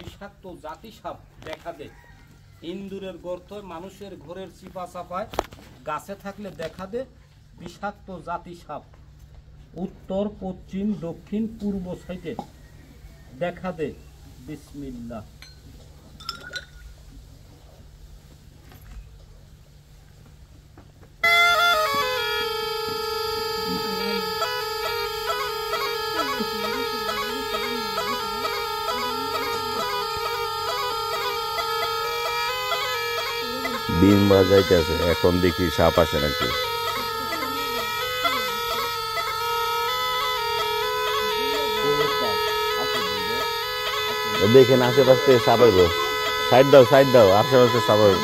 বিষাক্ত জাতি সাপ দেখা দেয়। ইন্দুরের গর্ত, মানুষের ঘরের চিপা চাপায়, গাছে থাকলে দেখা দেয় বিষাক্ত জাতি সাপ। উত্তর, পশ্চিম, দক্ষিণ, পূর্ব সাইডে দেখা দেয়। বিসমিল্লাহ। বিন বাজাইতেছে, এখন দেখি সাপ আসে নাকি। দেখেন আশেপাশ থেকে সাপ আইব। সাইড দাও, সাইড দাও, আশেপাশে সাপ আইব।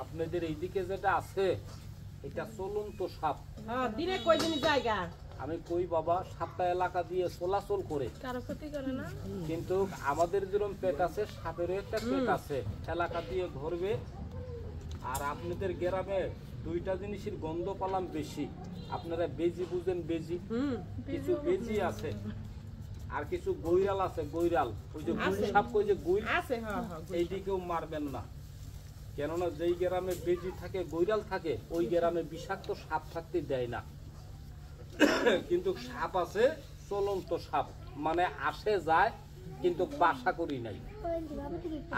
আপনাদের এইদিকে যেটা আছে এটা চলন্ত সাপ। দিনে কয়দিন জায়গা আমি কই বাবা, সাপটা এলাকা দিয়ে চলাচল করে, কারো ক্ষতি করে না, কিন্তু আমাদের যেরকম পেট আছে সাপেরও একটা পেট আছে, এলাকা দিয়ে ঘুরবে। আর আপনাদের গ্রামে দুইটা জিনিসের গন্ধ পালাম বেশি। আপনারা বেজি বুঝেন, বেজি, কিছু বেজি আছে আর কিছু গৈরাল আছে। গৈরাল, ওই যে গুল সাপ, ওই যে গুল আছে, এইদিকেও মারবেন না, কেননা যেই গ্রামে বেজি থাকে, গৈরাল থাকে, ওই গ্রামে বিষাক্ত সাপ থাকতে দেয় না। কিন্তু সাপ আছে চলন্ত সাপ, মানে আসে যায় কিন্তু বাসা করি নাই।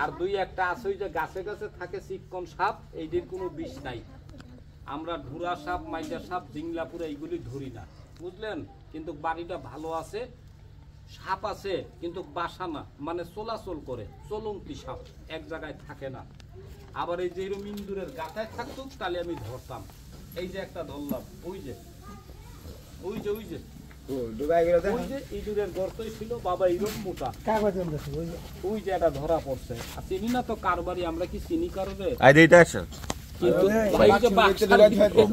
আর দুই একটা আছে ওই যে গাছে গাছে থাকে চিকন সাপ, এইটির কোনো বিষ নাই। আমরা ঢুরা সাপ, মাইজা সাপ, জিংলাপুরে এইগুলি ধরি না, বুঝলেন। কিন্তু বাড়িটা ভালো আছে, সাপ আছে কিন্তু বাসা না, মানে চলাচল করে, চলন্তি সাপ, এক জায়গায় থাকে না। আবার এই যে এরকম ইন্দুরের গাথায় থাকতো তাহলে আমি ধরতাম। এই যে একটা ধরলাম, ওই যে ওই যে ওই যে ইঁদুরের গর্তই ছিল বাবা, এরকম মোটা। ওই যে এটা ধরা পড়ছে। আর চিনি না তো কার বাড়ি, আমরা কি চিনি কারোরে? কিন্তু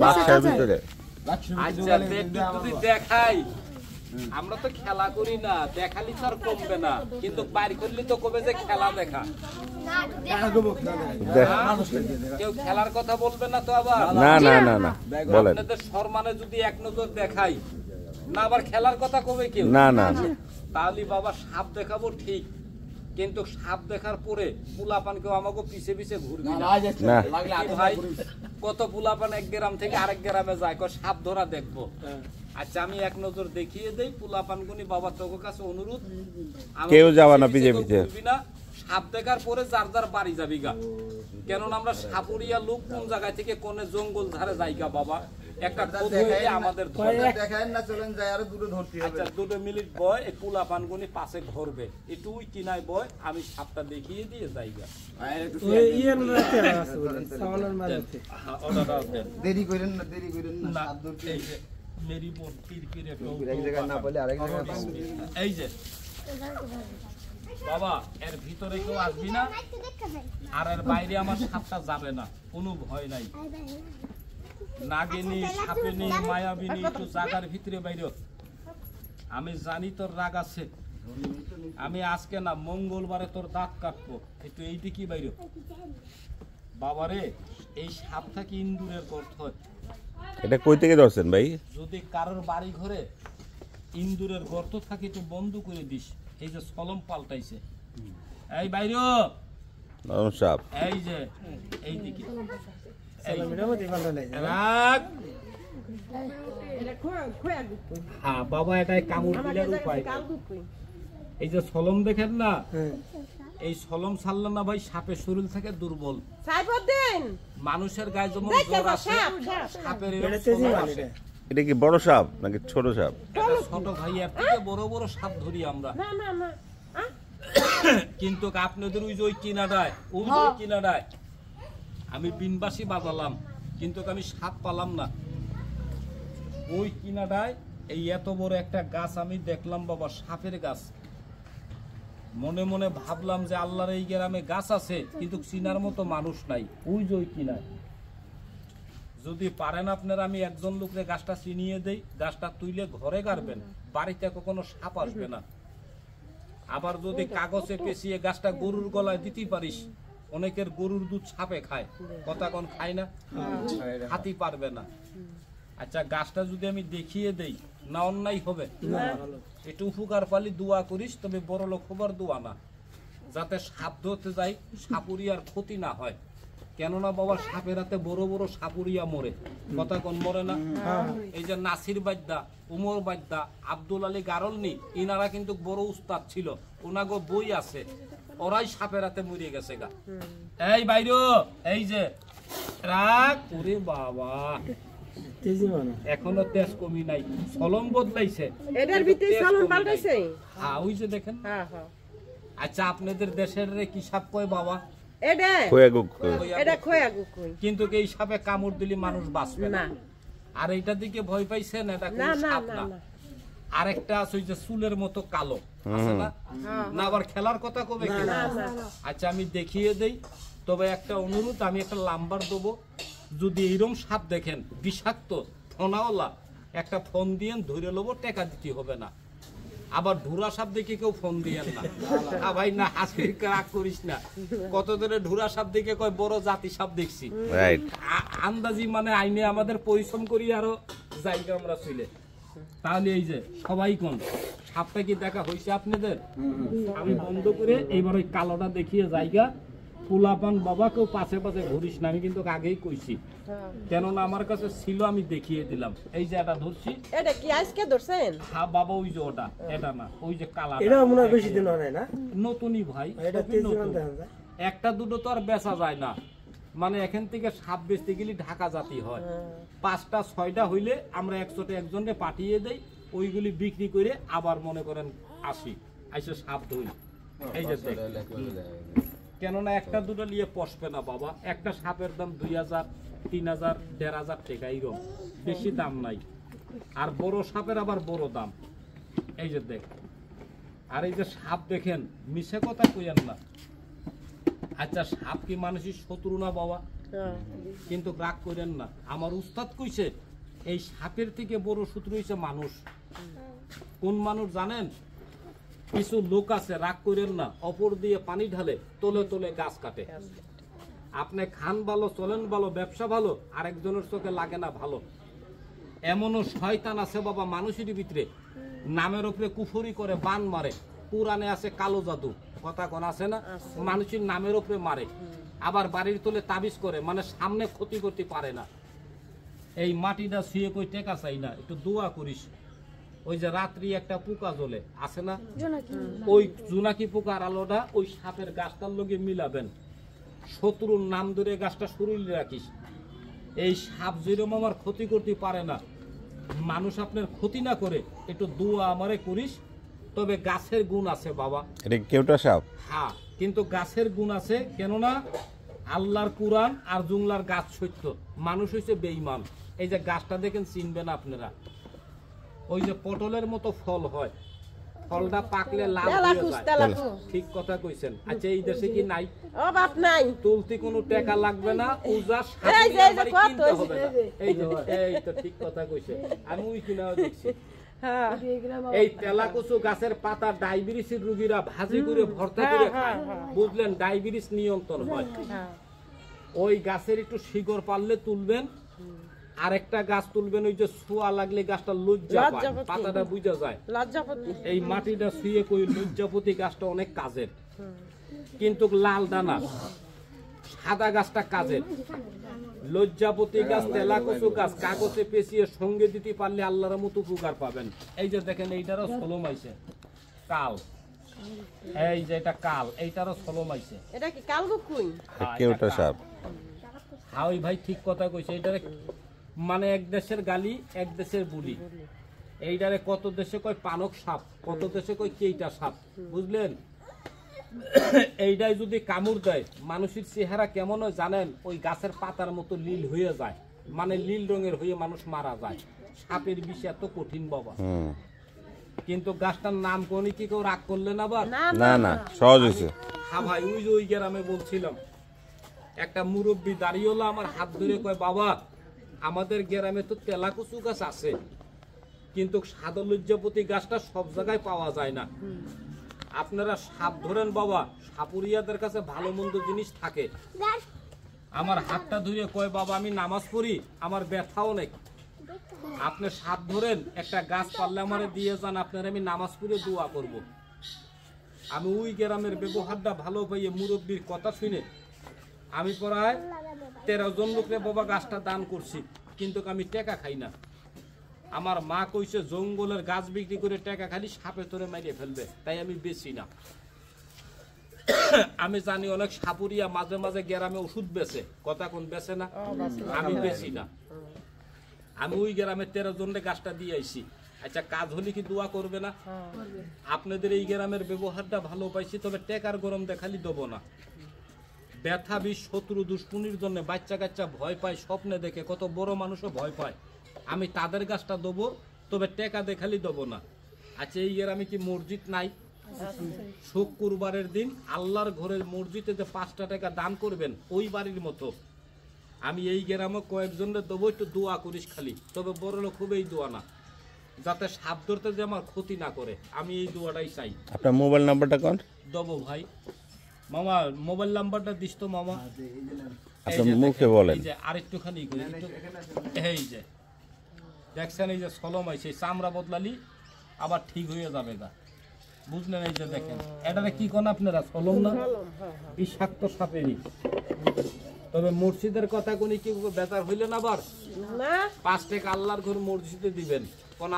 বাক্সের ভিতরে যদি দেখাই, আমরা তো খেলা করি না, দেখালি তো আর কমবে না, কিন্তু বাইর করলে তো কবে যে খেলা দেখা। কেউ খেলার কথা বলবে না তো আবার? না না না না, বলেন। আপনাদের সম্মানে যদি এক নজর দেখাই না, আবার খেলার কথা কবে কেউ? না না, তাহলে বাবা সাপ দেখাবো ঠিক, কিন্তু সাপ দেখার পরে পুলাপান কেউ আমাকে পিছে পিছে ঘুরবে না। ভাই, কত পুলাপান এক গ্রাম থেকে আরেক গ্রামে যায়, সাপ ধরা দেখবো। আচ্ছা, আমি এক নজর দেখিয়ে দেই পুলাপান গুনি, বাবা তোর কাছে অনুরোধ, কেউ যাবা না পিছে পিছে না। সাপ দেখার পরে যার যার বাড়ি যাবি গা, কেননা আমরা সাপুরিয়া লোক, কোন জায়গায় থেকে কোনে জঙ্গল ধারে যাইগা বাবা। একটা আমাদের দুটো মিনিট বয়, এই পুলাপান গুনি পাশে ঘরবে, একটু ওই কিনায় বয়, আমি সাপটা দেখিয়ে দিয়ে যাইগা। দেরি করেন না, দেরি করেন না। মেরি বোন পিরপিরে এই যে বাবা, এর ভিতরে কেউ আসবি না, আর এর বাইরে আমার সাপটা যাবে না, কোনো ভয় নাই। নাগিনী, সাপেনি, মায়াবিনী, একটু জাগার ভিতরে বাইরে। আমি জানি তোর রাগ আছে, আমি আজকে না মঙ্গলবারে তোর দাঁত কাটবো, একটু এইদিকে বাইরে। বাবারে, এই সাপ থাকি ইন্দুরের গর্ত। এটা কই থেকে ধরছেন ভাই? যদি কারোর বাড়ি ঘরে ইন্দুরের গর্ত থাকে একটু বন্ধ করে দিস। এই যে সলম পাল্টাইছে, এই বাইরে সাপ, এই যে এইদিকে বাবা, এটাই কামড় দিলের উপায়। এই যে সলম দেখেন না, এই সলম ছাড়লে না ভাই সাপের শরীর থেকে দুর্বল। মানুষের গায়ে যেমন জ্বর আসে, সাপের এটা কি বড় সাপ নাকি ছোট সাপ? ছোট ভাই, এর থেকে বড় বড় সাপ ধরি আমরা। কিন্তু আপনাদের ওই যে ওই কিনাডায়, ওই কিনাডায় আমি বিনবাসী বাজালাম, কিন্তু আমি সাপ পালাম না। ওই কিনাডায় এই এত বড় একটা গাছ আমি দেখলাম বাবা, সাপের গাছ। মনে মনে ভাবলাম যে আল্লাহর এই গ্রামে গাছ আছে, কিন্তু চিনার মতো মানুষ নাই। ওই যে ওই কিনায়, যদি পারেন আপনারা, আমি একজন লোকরে গাছটা চিনিয়ে দেই, গাছটা তুইলে ঘরে গাড়বেন, বাড়িতে কখনো সাপ আসবে না। আবার যদি কাগজে পেঁচিয়ে গাছটা গরুর গলায় দিতে পারিস, অনেকের গরুর দুধ সাপে খায়, কথা কোন খায় না, হাতি পারবে না। আচ্ছা গাছটা যদি আমি দেখিয়ে দেই না অন্যায় হবে? একটু উপকার পালি দোয়া করিস, তবে বড় লোক হবার দোয়া না, যাতে সাপ ধরতে যাই সাপুরিয়ার ক্ষতি না হয়। কেননা বাবা সাপের হাতে বড় বড় সাপুরিয়া মরে, কথা কোন মরে না? এই যে নাসির বাদ্দা, উমর বাদ্দা, আব্দুল আলী গারলনি, ইনারা কিন্তু বড় উস্তাদ ছিল, ওনাগো বই আছে, ওরাই সাপের হাতে মরে গেছে গা। এই বাইরো, এই যে রাগ ওরে বাবা, এখনো তেজ কমি নাই, চলন বদলাইছে। এটার ভিতরে তেজ চলন কমি নাই। পাল্টাইছে। হ্যাঁ ওই যে দেখেন। আচ্ছা আপনাদের দেশের রে কি সাপ কয় বাবা? এটা খোয়া গুক এটা খোয়া গুকুই কিন্তু এই সাপে কামড় দিলে মানুষ বাঁচবে না। না আর এইটার দিকে ভয় পাইছেন, এটা না কোনো না সাপ না না। না। আরেকটা আছে ওই যে চুলের মতো কালো, আছে না? না আবার খেলার কথা কবে কি? আচ্ছা আমি দেখিয়ে দেই, তবে একটা অনুরোধ, আমি একটা নাম্বার দেবো, যদি এইরকম সাপ দেখেন বিষাক্ত ফোনাওয়ালা, একটা ফোন দিয়েন, ধরে নেবো, টাকা দিতে হবে না। আবার ঢুরা সাপ দেখে কেউ ফোন দিয়েন না। ভাই না হাসি রাগ করিস না, কত ধরে ঢুরা সাপ দেখে কয় বড় জাতি সাপ দেখছি, রাইট আন্দাজি মানে আইনে আমাদের পরিশ্রম করি আরো জায়গা আমরা চলে। তাহলে এই যে সবাই কোন সাপটা কি দেখা হয়েছে আপনাদের? আমি বন্ধ করে এইবার ওই কালোটা দেখিয়ে জায়গা, পোলাপান বাবা কেউ পাশে পাশে ঘুরিস না, আমি কিন্তু আগেই কইছি, কেননা আমার কাছে ছিল, আমি দেখিয়ে দিলাম। এই যে এটা ধরছি, এটা কি আজকে ধরছেন? হ্যাঁ বাবা ওই যে ওটা, এটা না, ওই যে কালা, এটা মনে হয় বেশি দিন হয় না, নতুনই ভাই, এটা সবই 23 নতুন। মান দেখা যায়। একটা দুটো তো আর বেচা যায় না, মানে এখান থেকে সাপ বেচতে গেলে ঢাকা জাতি হয়, 5টা 6টা হইলে আমরা একসাথে একজনকে পাঠিয়ে দেই, ওইগুলি বিক্রি করে আবার মনে করেন আসি, আইসে সাপ ধরি। এই যে দেখ, কেননা একটা দুটো নিয়ে পশবে না বাবা, একটা সাপের দাম 2000, 3000, 1500 টাকা, এইরকম, বেশি দাম নাই। আর বড় সাপের আবার বড় দাম। এই যে দেখ, আর এই যে সাপ দেখেন, মিছে কথা কইেন না। আচ্ছা সাপ কি মানুষের শত্রু না বাবা? কিন্তু রাগ করেন না, আমার উস্তাদ কইছে এই সাপের থেকে বড় শত্রু হইছে মানুষ। কোন মানুষ জানেন? কিছু লোক আছে, রাগ করেন না, অপর দিয়ে পানি ঢালে, তোলে তোলে গাছ কাটে। আপনি খান ভালো, চলেন ভালো, ব্যবসা ভালো, আরেকজনের চোখে লাগে না ভালো। এমনও শয়তান আছে বাবা মানুষের ভিতরে, নামের উপরে কুফরি করে, বান মারে, পুরাণে আছে কালো জাদু, কথা কোন আছে না, মানুষের নামের উপরে মারে, আবার বাড়ির তোলে তাবিজ করে, মানে সামনে ক্ষতি করতে পারে না। এই মাটিটা শুয়ে কই টেকা চাই না, একটু দোয়া করিস। ওই যে রাত্রি একটা পোকা জ্বলে, আছে না, ওই জোনাকি পোকার আলোটা ওই সাপের গাছটার লগে মিলাবেন, শত্রুর নাম ধরে গাছটা শরীরে রাখিস। এই সাপ যেরকম আমার ক্ষতি করতে পারে না, মানুষ আপনার ক্ষতি না করে, একটু দোয়া আমারে করিস। তবে গাছের গুণ আছে বাবা, এটা কেউটা সাপ। হ্যাঁ কিন্তু গাছের গুণ আছে, কেননা আল্লাহর কুরআন আর জুংলার গাছ সত্য, মানুষ হইছে বেঈমান। এই যে গাছটা দেখেন, চিনবেন আপনারা, ওই যে পটলের মতো ফল হয়, ফলটা পাকলে লাল হয়ে যায়, ঠিক কথা কইছেন। আচ্ছা এই দেশে কি নাই? ও বাপ নাই, তুলতে কোনো টাকা লাগবে না, উজা এই যে, এই যে কত কিনতে হবে না। এই যে, এই তো ঠিক কথা কইছে, আমি ওই কিনাও দেখছি। হ্যাঁ এই তেলাকুচু গাছের পাতা ডায়াবেটিসের রোগীরা ভাজি করে ভর্তা করে খায়, বুঝলেন, ডায়াবেটিস নিয়ন্ত্রণ হয়। ওই গাছের একটু শিকড় পারলে তুলবেন, আরেকটা গাছ তুলবেন, ওই যে ছোঁয়া লাগলে গাছটা লজ্জা পায়, লজ্জাপতি। পাতাটা বুঝা যায়। লজ্জাপতি। এই মাটিটা শুয়ে কই লজ্জাপতি গাছটা অনেক কাজের, কিন্তু লাল দানা সাদা গাছটা কাজের। লজ্জাপতি গাছ, তেলাকুচু গাছ কাগজে পেঁচিয়ে সঙ্গে দিতে পারলে আল্লাহর মতো উপকার পাবেন। এই যে দেখেন, এইটারও সলম আইছে কাল, এই যে এটা কাল, এইটারও সলম আইছে। এটা কি কালগুকুই? কেউটা সাপ। হ্যাঁ ওই ভাই ঠিক কথা কইছে, এইটারে মানে এক দেশের গালি এক দেশের বুলি। এইটারে কত দেশে কয় পানক সাপ, কত দেশে কয় কেইটা সাপ, বুঝলেন। এইটাই যদি কামড় দেয়, মানুষের চেহারা কেমন হয় জানেন? ওই গাছের পাতার মতো লীল হয়ে যায়, মানে নীল রঙের হয়ে মানুষ মারা যায়। সাপের বিষ এত কঠিন বাবা, কিন্তু গাছটার নাম কোন কি কেউ রাগ করলেন আবার? না না, সহজ হয়েছে। হ্যাঁ ভাই, ওই যে ওই গ্রামে বলছিলাম, একটা মুরব্বী দাঁড়িয়ে হলো, আমার হাত ধরে কয়, বাবা আমাদের গ্রামে তো তেলাকুচু গাছ আছে, কিন্তু সাদা লজ্জাপতি গাছটা সব জায়গায় পাওয়া যায় না। আপনারা সাপ ধরেন বাবা, সাপুরিয়াদের কাছে ভালো মন্দ জিনিস থাকে। আমার হাতটা ধুয়ে কয় বাবা আমি নামাজ পড়ি, আমার ব্যথাও নেই। আপনি সাপ ধরেন, একটা গাছ পারলে আমারে দিয়ে যান, আপনার আমি নামাজ পড়ে দোয়া করব। আমি ওই গ্রামের ব্যবহারটা ভালো পাইয়ে মুরব্বীর কথা শুনে আমি প্রায় 13 জন লোকরে বাবা গাছটা দান করছি, কিন্তু আমি টাকা খাই না। আমার মা কইছে জঙ্গলের গাছ বিক্রি করে টাকা খালি সাপে তোরে মারিয়ে ফেলবে, তাই আমি বেচি না। আমি জানি অনেক সাপুরিয়া মাঝে মাঝে গ্রামে ওষুধ বেচে, কথা কোন বেচে না, আমি বেচি না। আমি ওই গ্রামে 13 জনের গাছটা দিয়ে আইছি। আচ্ছা, কাজ হলে কি দোয়া করবে না? আপনাদের এই গ্রামের ব্যবহারটা ভালো পাইছি, তবে টেকার গরম দেখালি দেবো না। ব্যথা বিষ শত্রু দুশ্মনির জন্য বাচ্চা কাচ্চা ভয় পায়, স্বপ্নে দেখে কত বড় মানুষও ভয় পায়। আমি তাদের গাছটা দেবো, তবে টেকা দেখালি দেবো না। আচ্ছা, এই গ্রামে কি মসজিদ নাই? শুক্রবারের দিন আল্লাহর ঘরের মসজিদে যে 5টা টাকা দান করবেন, ওই বাড়ির মতো আমি এই গ্রামে কয়েকজনের দেবো, একটু দোয়া করিস খালি, তবে বড় লোক খুবই দোয়া না, যাতে সাপ ধরতে যে আমার ক্ষতি না করে, আমি এই দোয়াটাই চাই। আপনার মোবাইল নাম্বারটা কোন? দেবো ভাই। মামা মোবাইল নাম্বারটা দিস তো মামা। আপনি মুখে বলেন। এই যে আরেকটুখানি করি, এই যে দেখছেন, এই যে সলম আইছে, চামড়া বদলালি আবার ঠিক হয়ে যাবে গা, বুঝলেন? এই যে দেখেন, এটারে কি কোন আপনারা সলম না, বিষাক্ত সাপেরই। তবে মসজিদের কথা কোনি কি বেতার হইলেন আবার না 5 টাকা আল্লাহর ঘর মসজিদে দিবেন কোন